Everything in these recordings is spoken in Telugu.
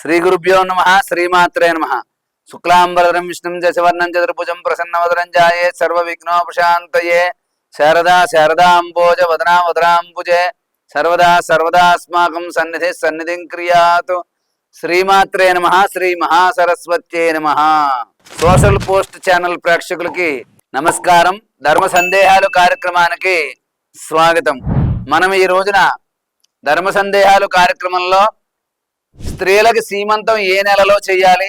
శ్రీ గురుభ్యో నమ శ్రీమాత్రే నమ శుక్లాంబరధరం విష్ణుం శశివర్ణం చతుర్భుజం ప్రసన్నవదనం ధ్యాయే సర్వ విఘ్నోపశాంతయే శారదా శారదాంబోజ వదనా వదనాంబుజే సర్వదాస్మాకం సన్నిధిం క్రియాతు. శ్రీమాత్రే నమ శ్రీ మహాసరస్వత్యే నమ. సోషల్ పోస్ట్ ఛానల్ ప్రేక్షకులకి నమస్కారం. ధర్మ సందేహాలు కార్యక్రమానికి స్వాగతం. మనం ఈ రోజున ధర్మ సందేహాలు కార్యక్రమంలో స్త్రీలకు సీమంతం ఏ నెలలో చేయాలి,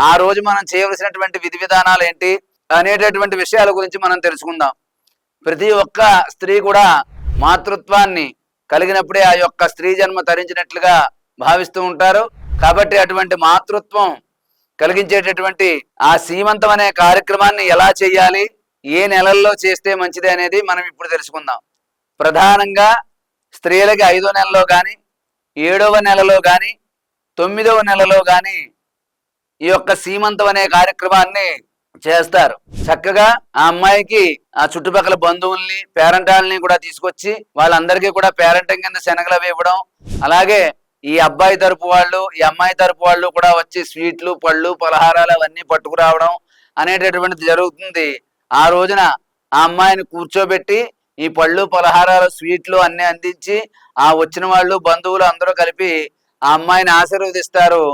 ఆ రోజు మనం చేయవలసినటువంటి విధి విధానాలు ఏంటి అనేటటువంటి విషయాల గురించి మనం తెలుసుకుందాం. ప్రతి ఒక్క స్త్రీ కూడా మాతృత్వాన్ని కలిగినప్పుడే ఆ యొక్క స్త్రీ జన్మ తరించినట్లుగా భావిస్తూ ఉంటారు. కాబట్టి అటువంటి మాతృత్వం కలిగించేటటువంటి ఆ సీమంతం అనే కార్యక్రమాన్ని ఎలా చేయాలి, ఏ నెలల్లో చేస్తే మంచిది అనేది మనం ఇప్పుడు తెలుసుకుందాం. ప్రధానంగా స్త్రీలకి 5వ నెలలో కానీ 7వ నెలలో కానీ 9వ నెలలో కానీ ఈ యొక్క సీమంతం అనే కార్యక్రమాన్ని చేస్తారు. చక్కగా ఆ అమ్మాయికి ఆ చుట్టుపక్కల బంధువుల్ని పేరెంటాలని కూడా తీసుకొచ్చి వాళ్ళందరికీ కూడా పేరెంటం కింద శనగలు ఇవ్వడం, అలాగే ఈ అబ్బాయి తరపు వాళ్ళు ఈ అమ్మాయి తరపు వాళ్ళు కూడా వచ్చి స్వీట్లు పళ్ళు పలహారాలు అవన్నీ పట్టుకురావడం అనేటటువంటిది జరుగుతుంది. ఆ రోజున ఆ అమ్మాయిని కూర్చోబెట్టి ఈ పళ్ళు పలహారాలు స్వీట్లు అన్ని అందించి ఆ వచ్చిన వాళ్ళు బంధువులు అందరూ కలిపి ఆ అమ్మాయిని ఆశీర్వదిస్తారు.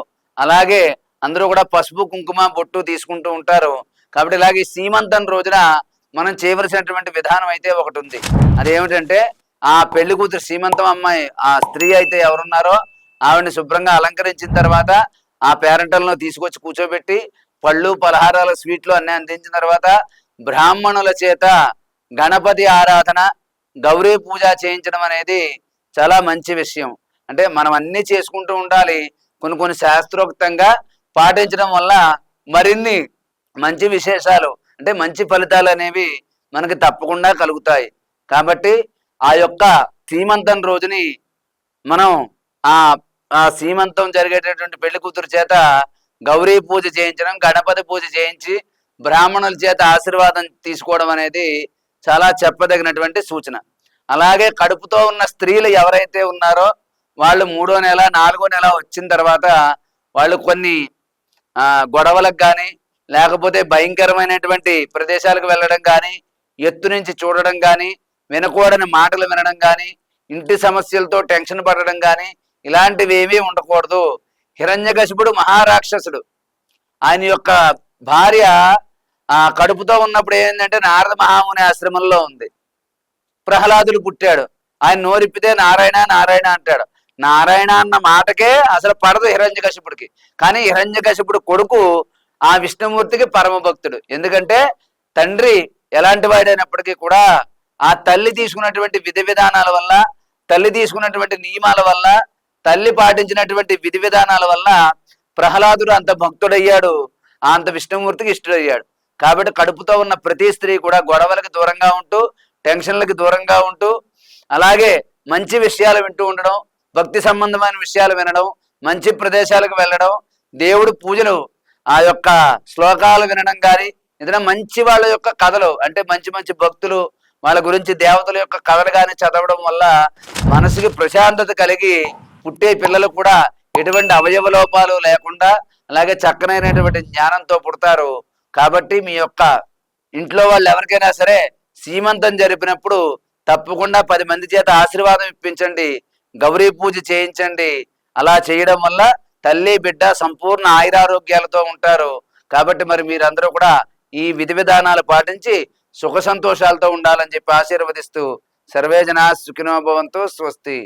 అలాగే అందరూ కూడా పసుపు కుంకుమ బొట్టు తీసుకుంటూ ఉంటారు. కాబట్టి ఇలాగే సీమంతం రోజున మనం చేయవలసినటువంటి విధానం అయితే ఒకటి ఉంది. అదేమిటంటే ఆ పెళ్లి కూతురు సీమంతం అమ్మాయి ఆ స్త్రీ అయితే ఎవరున్నారో ఆవిడని శుభ్రంగా అలంకరించిన తర్వాత ఆ పేరెంటలను తీసుకొచ్చి కూర్చోబెట్టి పళ్ళు పలహారాలు స్వీట్లు అన్నీ అందించిన తర్వాత బ్రాహ్మణుల చేత గణపతి ఆరాధన గౌరీ పూజ చేయించడం అనేది చాలా మంచి విషయం. అంటే మనం అన్నీ చేసుకుంటూ ఉండాలి. కొన్ని శాస్త్రోక్తంగా పాటించడం వల్ల మరిన్ని మంచి విశేషాలు అంటే మంచి ఫలితాలు అనేవి మనకి తప్పకుండా కలుగుతాయి. కాబట్టి ఆ యొక్క సీమంతం రోజుని మనం ఆ సీమంతం జరిగేటటువంటి పెళ్లి కూతురు చేత గౌరీ పూజ చేయించడం, గణపతి పూజ చేయించి బ్రాహ్మణుల చేత ఆశీర్వాదం తీసుకోవడం అనేది చాలా చెప్పదగినటువంటి సూచన. అలాగే కడుపుతో ఉన్న స్త్రీలు ఎవరైతే ఉన్నారో వాళ్ళు 3వ నెల 4వ నెల వచ్చిన తర్వాత వాళ్ళు కొన్ని గొడవలకు కానీ లేకపోతే భయంకరమైనటువంటి ప్రదేశాలకు వెళ్ళడం కానీ, ఎత్తు నుంచి చూడడం కానీ, వినకూడని మాటలు వినడం కానీ, ఇంటి సమస్యలతో టెన్షన్ పడడం కానీ ఇలాంటివి ఏమీ ఉండకూడదు. హిరణ్యకశిపుడు మహారాక్షసుడు, ఆయన యొక్క భార్య కడుపుతో ఉన్నప్పుడు ఏంటంటే నారద మహాముని ఆశ్రమంలో ఉంది. ప్రహ్లాదుడు పుట్టాడు. ఆయన నోరిప్పితే నారాయణ నారాయణ అంటాడు. నారాయణ అన్న మాటకే అసలు పడదు హిరణ్యకశిపుడికి. కానీ హిరణ్యకశిపుడు కొడుకు ఆ విష్ణుమూర్తికి పరమ భక్తుడు. ఎందుకంటే తండ్రి ఎలాంటి వాడైనప్పటికీ కూడా ఆ తల్లి తీసుకున్నటువంటి విధి విధానాల వల్ల, తల్లి తీసుకున్నటువంటి నియమాల వల్ల, తల్లి పాటించినటువంటి విధి విధానాల వల్ల ప్రహ్లాదుడు అంత భక్తుడయ్యాడు, అంత విష్ణుమూర్తికి ఇష్టడయ్యాడు. కాబట్టి కడుపుతో ఉన్న ప్రతి స్త్రీ కూడా గొడవలకు దూరంగా ఉంటూ, టెన్షన్లకు దూరంగా ఉంటూ, అలాగే మంచి విషయాలు వింటూ ఉండడం, భక్తి సంబంధమైన విషయాలు వినడం, మంచి ప్రదేశాలకు వెళ్ళడం, దేవుడు పూజలు ఆ యొక్క శ్లోకాలు వినడం కానీ, ఏదైనా మంచి వాళ్ళ యొక్క కథలు అంటే మంచి భక్తులు వాళ్ళ గురించి దేవతల యొక్క కథలు కానీ చదవడం వల్ల మనసుకి ప్రశాంతత కలిగి పుట్టే పిల్లలు కూడా ఎటువంటి అవయవ లోపాలు లేకుండా అలాగే చక్కనైనటువంటి జ్ఞానంతో పుడతారు. కాబట్టి మీ యొక్క ఇంట్లో వాళ్ళు ఎవరికైనా సరే సీమంతం జరిపినప్పుడు తప్పకుండా 10 మంది చేత ఆశీర్వాదం ఇప్పించండి, గౌరీ పూజ చేయించండి. అలా చేయడం వల్ల తల్లి బిడ్డ సంపూర్ణ ఆయురారోగ్యాలతో ఉంటారు. కాబట్టి మరి మీరందరూ కూడా ఈ విధి విధానాలు పాటించి సుఖ సంతోషాలతో ఉండాలని చెప్పి ఆశీర్వదిస్తూ సర్వే జనా సుఖినో భవంతు. స్వస్తి.